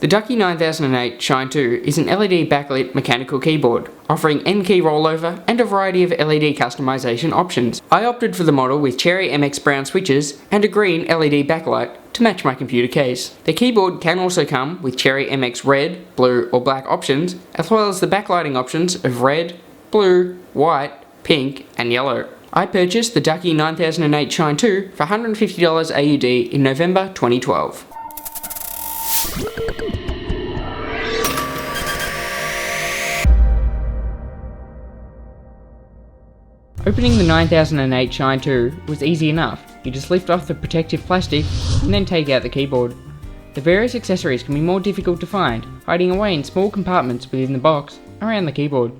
The Ducky 9008 Shine 2 is an LED backlit mechanical keyboard, offering N-key rollover and a variety of LED customization options. I opted for the model with Cherry MX brown switches and a green LED backlight to match my computer case. The keyboard can also come with Cherry MX red, blue or black options, as well as the backlighting options of red, blue, white, pink and yellow. I purchased the Ducky 9008 Shine 2 for $150 AUD in November 2012. Opening the 9008 Shine 2 was easy enough. You just lift off the protective plastic and then take out the keyboard. The various accessories can be more difficult to find, hiding away in small compartments within the box around the keyboard.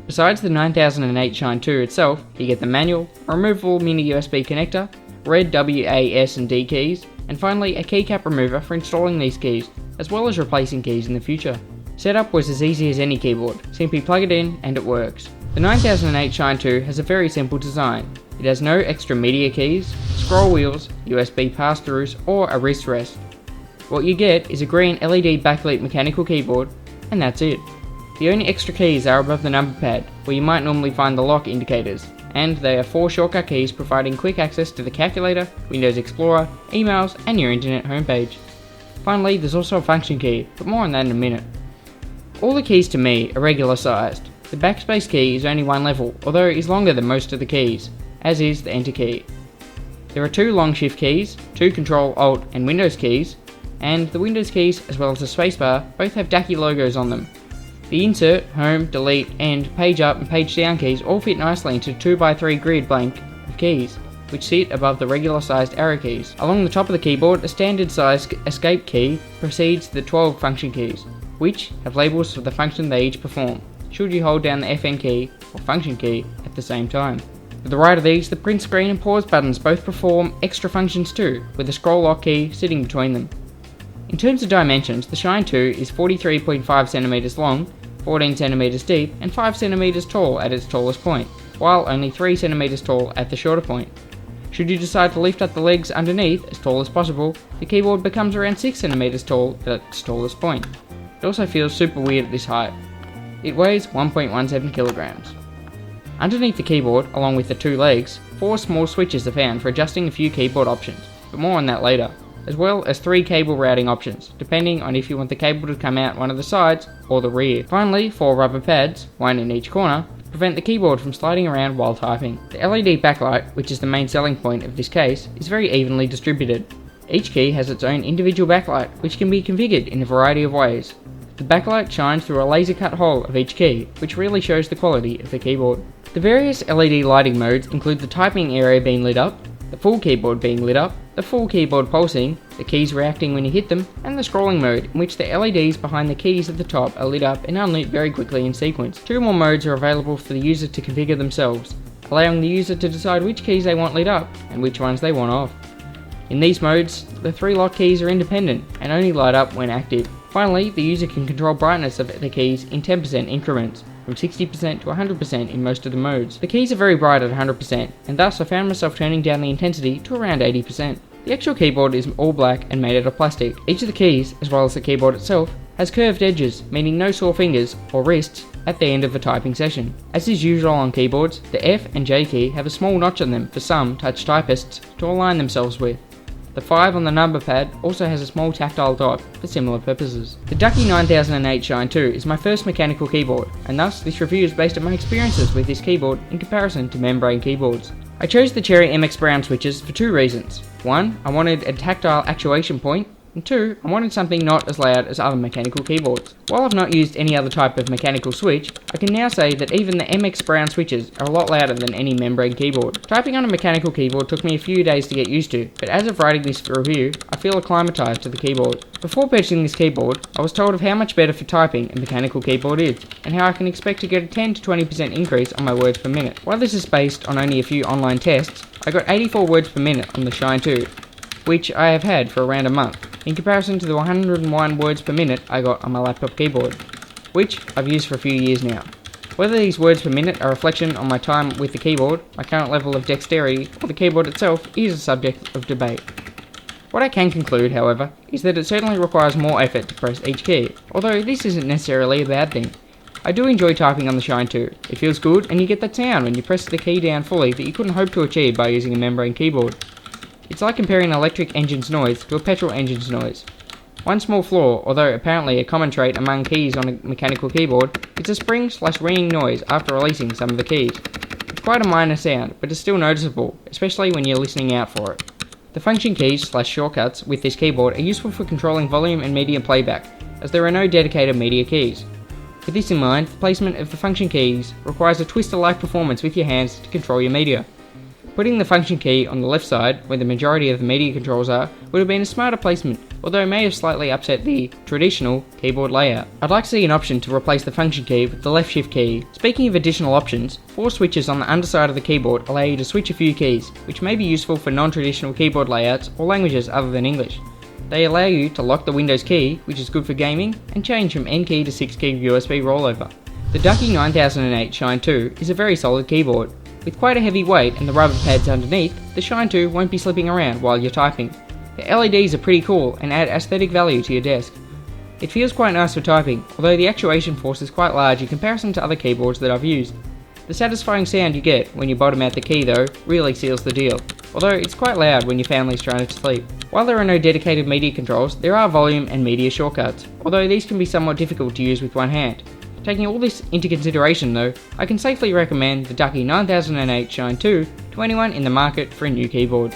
Besides the 9008 Shine 2 itself, you get the manual, a removable mini USB connector, red W, A, S and D keys, and finally a keycap remover for installing these keys, as well as replacing keys in the future. Setup was as easy as any keyboard, simply plug it in and it works. The 9008 Shine 2 has a very simple design. It has no extra media keys, scroll wheels, USB pass-throughs or a wrist rest. What you get is a green LED backlit mechanical keyboard, and that's it. The only extra keys are above the number pad, where you might normally find the lock indicators, and they are 4 shortcut keys providing quick access to the calculator, Windows Explorer, emails and your internet homepage. Finally, there's also a function key, but more on that in a minute. All the keys to me are regular sized. The backspace key is only one level, although it is longer than most of the keys, as is the enter key. There are 2 long shift keys, 2 control, alt and Windows keys, and the Windows keys as well as the spacebar both have Ducky logos on them. The insert, home, delete and page up and page down keys all fit nicely into 2x3 grid blank of keys, which sit above the regular sized arrow keys. Along the top of the keyboard, a standard sized escape key precedes the 12 function keys, which have labels for the function they each perform, should you hold down the FN key or function key at the same time. To the right of these, the print screen and pause buttons both perform extra functions too, with a scroll lock key sitting between them. In terms of dimensions, the Shine 2 is 43.5cm long, 14cm deep and 5cm tall at its tallest point, while only 3cm tall at the shorter point. Should you decide to lift up the legs underneath as tall as possible, the keyboard becomes around 6cm tall at its tallest point. It also feels super weird at this height. It weighs 1.17 kilograms. Underneath the keyboard, along with the 2 legs, 4 small switches are found for adjusting a few keyboard options, but more on that later, as well as 3 cable routing options, depending on if you want the cable to come out one of the sides or the rear. Finally, 4 rubber pads, one in each corner, prevent the keyboard from sliding around while typing. The LED backlight, which is the main selling point of this case, is very evenly distributed. Each key has its own individual backlight, which can be configured in a variety of ways. The backlight shines through a laser cut hole of each key, which really shows the quality of the keyboard. The various LED lighting modes include the typing area being lit up, the full keyboard being lit up, the full keyboard pulsing, the keys reacting when you hit them, and the scrolling mode, in which the LEDs behind the keys at the top are lit up and unlit very quickly in sequence. 2 more modes are available for the user to configure themselves, allowing the user to decide which keys they want lit up and which ones they want off. In these modes, the 3 lock keys are independent and only light up when active. Finally, the user can control brightness of the keys in 10% increments, from 60% to 100% in most of the modes. The keys are very bright at 100%, and thus I found myself turning down the intensity to around 80%. The actual keyboard is all black and made out of plastic. Each of the keys, as well as the keyboard itself, has curved edges, meaning no sore fingers or wrists at the end of a typing session. As is usual on keyboards, the F and J key have a small notch on them for some touch typists to align themselves with. The 5 on the number pad also has a small tactile dot for similar purposes. The Ducky 9008 Shine 2 is my first mechanical keyboard, and thus this review is based on my experiences with this keyboard in comparison to membrane keyboards. I chose the Cherry MX brown switches for 2 reasons. 1, I wanted a tactile actuation point, and 2, I wanted something not as loud as other mechanical keyboards. While I've not used any other type of mechanical switch, I can now say that even the MX brown switches are a lot louder than any membrane keyboard. Typing on a mechanical keyboard took me a few days to get used to, but as of writing this review, I feel acclimatized to the keyboard. Before purchasing this keyboard, I was told of how much better for typing a mechanical keyboard is, and how I can expect to get a 10 to 20% increase on my words per minute. While this is based on only a few online tests, I got 84 words per minute on the Shine 2, which I have had for around a month, in comparison to the 101 words per minute I got on my laptop keyboard, which I've used for a few years now. Whether these words per minute are a reflection on my time with the keyboard, my current level of dexterity, or the keyboard itself is a subject of debate. What I can conclude, however, is that it certainly requires more effort to press each key, although this isn't necessarily a bad thing. I do enjoy typing on the Shine 2. It feels good, and you get that sound when you press the key down fully that you couldn't hope to achieve by using a membrane keyboard. It's like comparing an electric engine's noise to a petrol engine's noise. One small flaw, although apparently a common trait among keys on a mechanical keyboard, is a spring/ringing noise after releasing some of the keys. It's quite a minor sound, but it's still noticeable, especially when you're listening out for it. The function keys/shortcuts with this keyboard are useful for controlling volume and media playback, as there are no dedicated media keys. With this in mind, the placement of the function keys requires a twister-like performance with your hands to control your media. Putting the function key on the left side, where the majority of the media controls are, would have been a smarter placement, although it may have slightly upset the traditional keyboard layout. I'd like to see an option to replace the function key with the left shift key. Speaking of additional options, 4 switches on the underside of the keyboard allow you to switch a few keys, which may be useful for non-traditional keyboard layouts or languages other than English. They allow you to lock the Windows key, which is good for gaming, and change from N key to 6 key USB rollover. The Ducky 9008 Shine 2 is a very solid keyboard. With quite a heavy weight and the rubber pads underneath, the Shine 2 won't be slipping around while you're typing. The LEDs are pretty cool and add aesthetic value to your desk. It feels quite nice for typing, although the actuation force is quite large in comparison to other keyboards that I've used. The satisfying sound you get when you bottom out the key though really seals the deal, although it's quite loud when your family's trying to sleep. While there are no dedicated media controls, there are volume and media shortcuts, although these can be somewhat difficult to use with one hand. Taking all this into consideration though, I can safely recommend the Ducky 9008 Shine 2 to anyone in the market for a new keyboard.